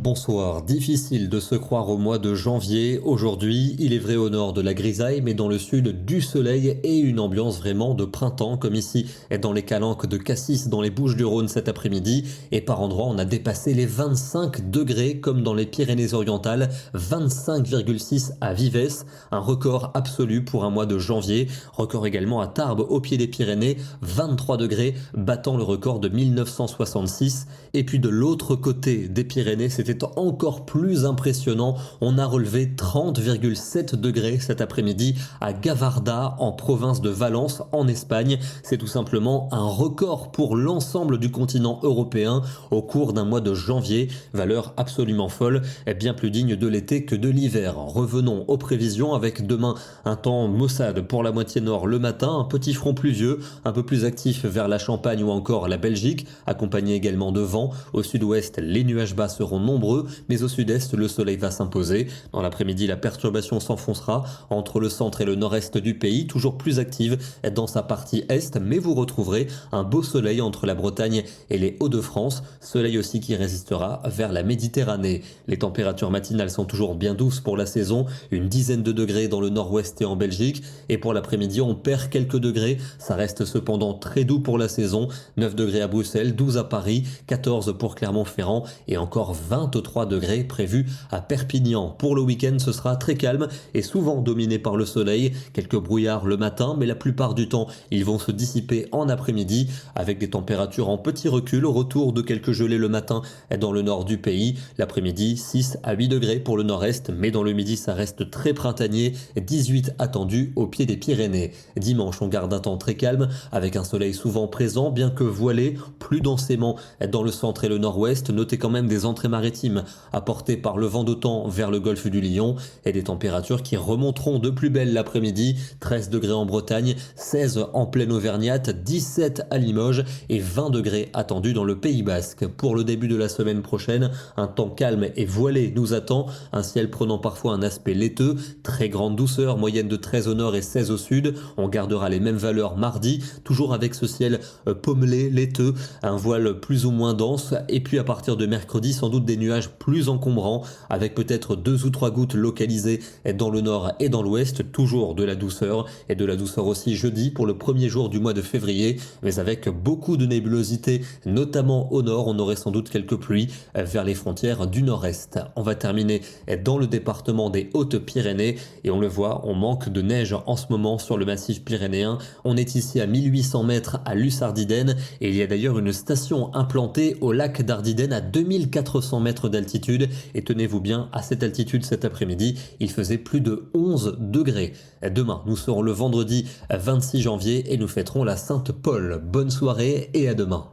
Bonsoir, difficile de se croire au mois de janvier. Aujourd'hui, il est vrai au nord de la grisaille, mais dans le sud du soleil et une ambiance vraiment de printemps, comme ici dans les Calanques de Cassis, dans les Bouches-du-Rhône cet après-midi. Et par endroits, on a dépassé les 25 degrés, comme dans les Pyrénées-Orientales, 25,6 à Vives, un record absolu pour un mois de janvier. Record également à Tarbes, au pied des Pyrénées, 23 degrés, battant le record de 1966. Et puis de l'autre côté des Pyrénées, c'était encore plus impressionnant. On a relevé 30,7 degrés cet après-midi à Gavarda, en province de Valence, en Espagne. C'est tout simplement un record pour l'ensemble du continent européen au cours d'un mois de janvier. Valeur absolument folle, bien plus digne de l'été que de l'hiver. Revenons aux prévisions avec demain un temps maussade pour la moitié nord le matin, un petit front pluvieux, un peu plus actif vers la Champagne ou encore la Belgique, accompagné également de vent. Au sud-ouest, les nuages bas seront nombreux, mais au sud-est, le soleil va s'imposer. Dans l'après-midi, la perturbation s'enfoncera entre le centre et le nord-est du pays, toujours plus active dans sa partie est, mais vous retrouverez un beau soleil entre la Bretagne et les Hauts-de-France, soleil aussi qui résistera vers la Méditerranée. Les températures matinales sont toujours bien douces pour la saison, une dizaine de degrés dans le nord-ouest et en Belgique, et pour l'après-midi, on perd quelques degrés, ça reste cependant très doux pour la saison, 9 degrés à Bruxelles, 12 à Paris, 14 pour Clermont-Ferrand et encore 23 degrés prévus à Perpignan. Pour le week-end, ce sera très calme et souvent dominé par le soleil. Quelques brouillards le matin, mais la plupart du temps, ils vont se dissiper en après-midi avec des températures en petit recul. Retour de quelques gelées le matin dans le nord du pays. L'après-midi, 6 à 8 degrés pour le nord-est, mais dans le midi, ça reste très printanier. 18 attendus au pied des Pyrénées. Dimanche, on garde un temps très calme avec un soleil souvent présent, bien que voilé, plus densément dans le centre et le nord-ouest. Notez quand même des entrées maritimes apportées par le vent d'autant vers le golfe du Lion et des températures qui remonteront de plus belle l'après-midi. 13 degrés en Bretagne, 16 en pleine Auvergnate, 17 à Limoges et 20 degrés attendus dans le Pays Basque. Pour le début de la semaine prochaine, un temps calme et voilé nous attend, un ciel prenant parfois un aspect laiteux, très grande douceur, moyenne de 13 au nord et 16 au sud. On gardera les mêmes valeurs mardi, toujours avec ce ciel pommelé, laiteux, un voile plus ou moins dense, et puis à partir de mercredi, sans doute des nuages plus encombrants, avec peut-être 2 ou 3 gouttes localisées dans le nord et dans l'ouest, toujours de la douceur, et de la douceur aussi jeudi pour le premier jour du mois de février, mais avec beaucoup de nébulosité, notamment au nord. On aurait sans doute quelques pluies vers les frontières du nord-est. On va terminer dans le département des Hautes-Pyrénées, et on le voit, on manque de neige en ce moment sur le massif pyrénéen. On est ici à 1800 mètres à Lussardiden, et il y a d'ailleurs une station implantée au lac d'Ardiden à 2400 mètres d'altitude, et tenez-vous bien, à cette altitude cet après-midi, il faisait plus de 11 degrés. Demain, nous serons le vendredi 26 janvier et nous fêterons la Sainte-Paul. Bonne soirée et à demain.